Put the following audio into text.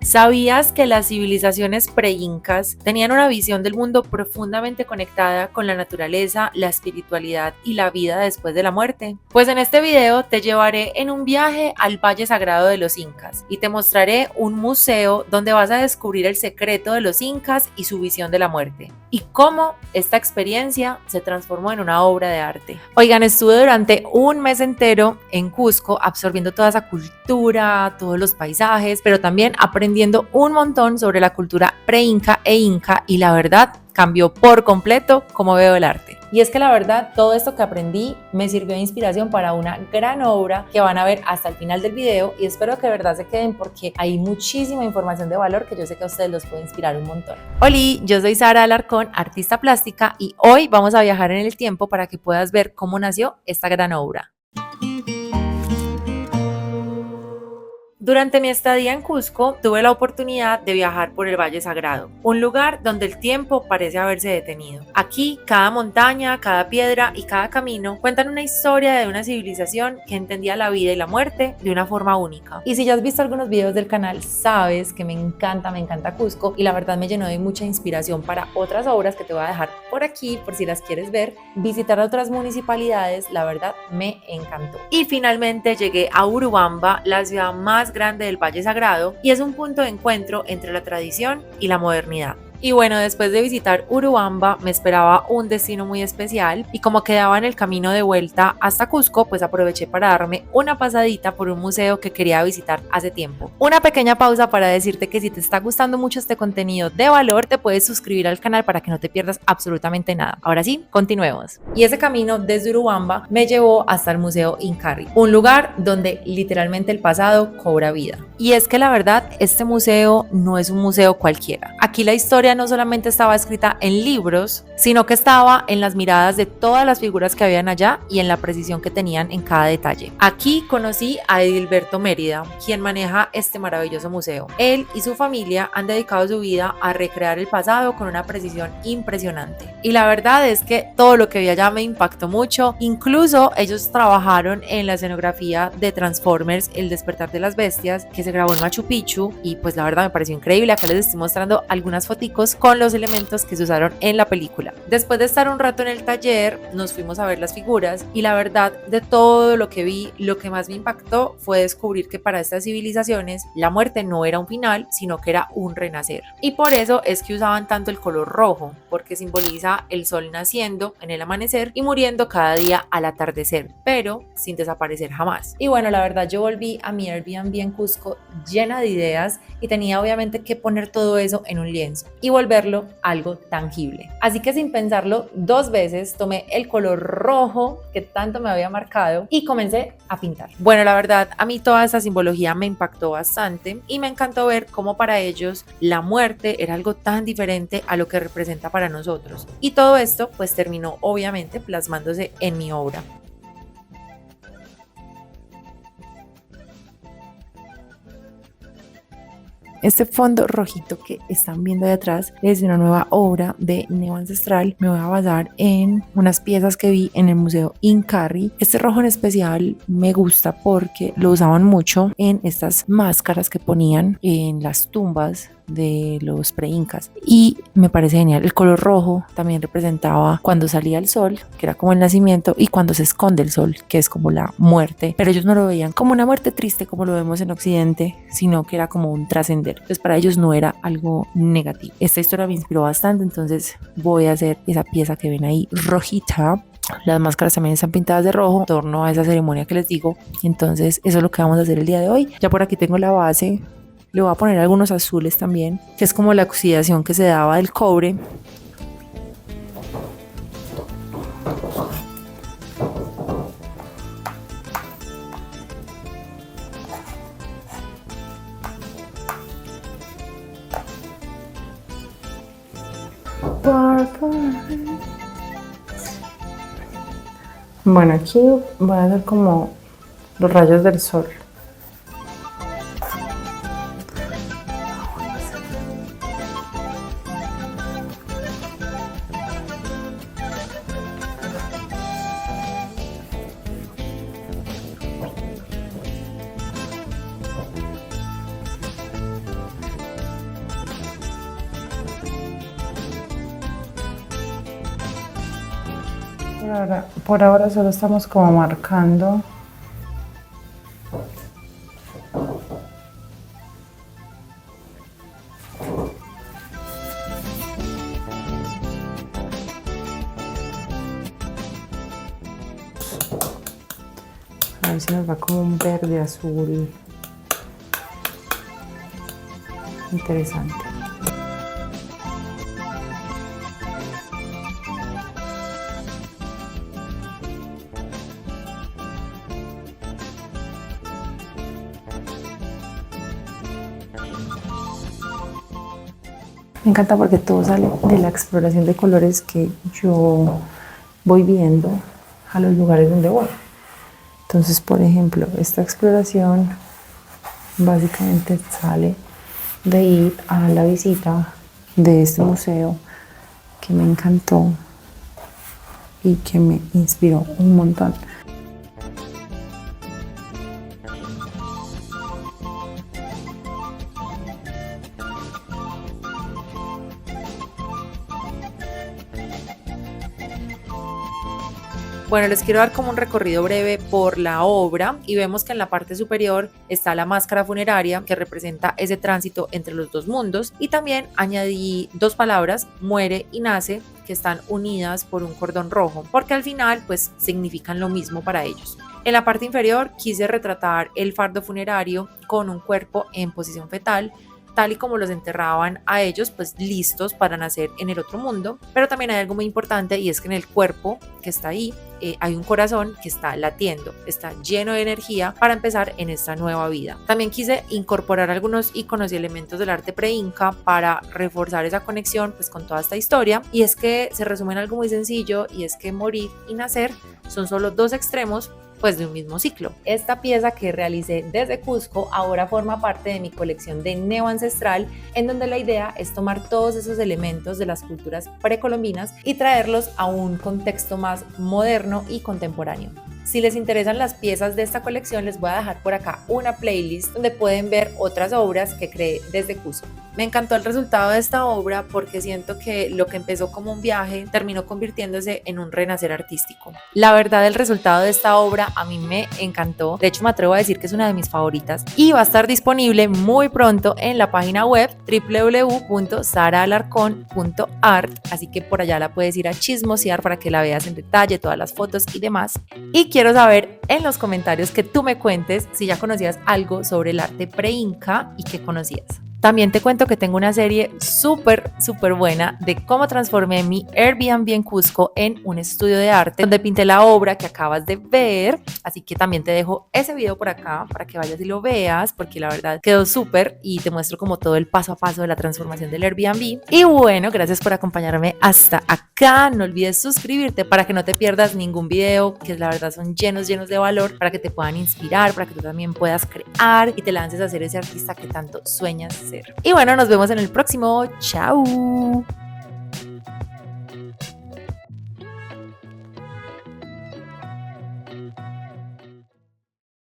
¿Sabías que las civilizaciones pre-incas tenían una visión del mundo profundamente conectada con la naturaleza, la espiritualidad y la vida después de la muerte? Pues en este video te llevaré en un viaje al Valle Sagrado de los Incas y te mostraré un museo donde vas a descubrir el secreto de los incas y su visión de la muerte, y cómo esta experiencia se transformó en una obra de arte. Oigan, estuve durante un mes entero en Cusco absorbiendo toda esa cultura, todos los paisajes, pero también aprendiendo un montón sobre la cultura pre-inca e inca, y la verdad cambió por completo cómo veo el arte. Y es que la verdad, todo esto que aprendí me sirvió de inspiración para una gran obra que van a ver hasta el final del video, y espero que de verdad se queden porque hay muchísima información de valor que yo sé que a ustedes los puede inspirar un montón. Hola, yo soy Sara Alarcón, artista plástica, y hoy vamos a viajar en el tiempo para que puedas ver cómo nació esta gran obra. Durante mi estadía en Cusco, tuve la oportunidad de viajar por el Valle Sagrado, un lugar donde el tiempo parece haberse detenido. Aquí, cada montaña, cada piedra y cada camino cuentan una historia de una civilización que entendía la vida y la muerte de una forma única. Y si ya has visto algunos videos del canal, sabes que me encanta Cusco, y la verdad me llenó de mucha inspiración para otras obras que te voy a dejar por aquí, por si las quieres ver. Visitar otras municipalidades, la verdad, me encantó. Y finalmente llegué a Urubamba, la ciudad más grande del Valle Sagrado, y es un punto de encuentro entre la tradición y la modernidad. Y bueno, después de visitar Urubamba me esperaba un destino muy especial, y como quedaba en el camino de vuelta hasta Cusco, pues aproveché para darme una pasadita por un museo que quería visitar hace tiempo. Una pequeña pausa para decirte que si te está gustando mucho este contenido de valor, te puedes suscribir al canal para que no te pierdas absolutamente nada. Ahora sí, continuemos. Y ese camino desde Urubamba me llevó hasta el Museo Incarri, un lugar donde literalmente el pasado cobra vida. Y es que la verdad, este museo no es un museo cualquiera. Aquí la historia no solamente estaba escrita en libros, sino que estaba en las miradas de todas las figuras que habían allá y en la precisión que tenían en cada detalle. Aquí conocí a Edilberto Mérida, quien maneja este maravilloso museo. Él y su familia han dedicado su vida a recrear el pasado con una precisión impresionante. Y la verdad es que todo lo que vi allá me impactó mucho. Incluso ellos trabajaron en la escenografía de Transformers: El despertar de las bestias, que se grabó en Machu Picchu, y pues la verdad me pareció increíble. Acá les estoy mostrando algunas foticos con los elementos que se usaron en la película. Después de estar un rato en el taller, nos fuimos a ver las figuras, y la verdad, de todo lo que vi, lo que más me impactó fue descubrir que para estas civilizaciones la muerte no era un final, sino que era un renacer. Y por eso es que usaban tanto el color rojo, porque simboliza el sol naciendo en el amanecer y muriendo cada día al atardecer, pero sin desaparecer jamás. Y bueno, la verdad, yo volví a mi Airbnb en Cusco llena de ideas, y tenía obviamente que poner todo eso en un lienzo y volverlo algo tangible. Así que sin pensarlo dos veces, tomé el color rojo que tanto me había marcado y comencé a pintar. Bueno, la verdad, a mí toda esa simbología me impactó bastante, y me encantó ver cómo para ellos la muerte era algo tan diferente a lo que representa para nosotros. Y todo esto pues terminó obviamente plasmándose en mi obra. Este fondo rojito que están viendo de atrás es de una nueva obra de Neo Ancestral. Me voy a basar en unas piezas que vi en el Museo Incarri. Este rojo en especial me gusta porque lo usaban mucho en estas máscaras que ponían en las tumbas de los pre-incas, y me parece genial. El color rojo también representaba cuando salía el sol, que era como el nacimiento, y cuando se esconde el sol, que es como la muerte, pero ellos no lo veían como una muerte triste como lo vemos en Occidente, sino que era como un trascender. Entonces para ellos no era algo negativo. Esta historia me inspiró bastante, entonces voy a hacer esa pieza que ven ahí rojita. Las máscaras también están pintadas de rojo en torno a esa ceremonia que les digo. Entonces eso es lo que vamos a hacer el día de hoy. Ya por aquí tengo la base. Le voy a poner algunos azules también, que es como la oxidación que se daba del cobre. Bueno, aquí voy a hacer como los rayos del sol. por ahora solo estamos como marcando. A ver si nos va como un verde azul. Interesante. Me encanta porque todo sale de la exploración de colores que yo voy viendo a los lugares donde voy. Entonces, por ejemplo, esta exploración básicamente sale de ir a la visita de este museo que me encantó y que me inspiró un montón. Bueno, les quiero dar como un recorrido breve por la obra y vemos que en la parte superior está la máscara funeraria que representa ese tránsito entre los dos mundos, y también añadí dos palabras, muere y nace, que están unidas por un cordón rojo, porque al final pues significan lo mismo para ellos. En la parte inferior quise retratar el fardo funerario con un cuerpo en posición fetal, tal y como los enterraban a ellos, pues listos para nacer en el otro mundo. Pero también hay algo muy importante, y es que en el cuerpo que está ahí hay un corazón que está latiendo, está lleno de energía para empezar en esta nueva vida. También quise incorporar algunos iconos y elementos del arte pre-inca para reforzar esa conexión pues con toda esta historia, y es que se resume en algo muy sencillo, y es que morir y nacer son solo dos extremos pues de un mismo ciclo. Esta pieza que realicé desde Cusco ahora forma parte de mi colección de Neo Ancestral, en donde la idea es tomar todos esos elementos de las culturas precolombinas y traerlos a un contexto más moderno y contemporáneo. Si les interesan las piezas de esta colección, les voy a dejar por acá una playlist donde pueden ver otras obras que creé desde Cusco. Me encantó el resultado de esta obra porque siento que lo que empezó como un viaje terminó convirtiéndose en un renacer artístico. La verdad, el resultado de esta obra a mí me encantó. De hecho, me atrevo a decir que es una de mis favoritas y va a estar disponible muy pronto en la página web www.saraalarcon.art, así que por allá la puedes ir a chismosear para que la veas en detalle, todas las fotos y demás. Y quiero saber en los comentarios que tú me cuentes si ya conocías algo sobre el arte pre-inca y qué conocías. También te cuento que tengo una serie súper buena de cómo transformé mi Airbnb en Cusco en un estudio de arte, donde pinté la obra que acabas de ver. Así que también te dejo ese video por acá para que vayas y lo veas, porque la verdad quedó súper, y te muestro como todo el paso a paso de la transformación del Airbnb. Y bueno, gracias por acompañarme hasta acá. No olvides suscribirte para que no te pierdas ningún video, que la verdad son llenos de valor, para que te puedan inspirar, para que tú también puedas crear y te lances a ser ese artista que tanto sueñas ser. Y bueno, nos vemos en el próximo. ¡Chao!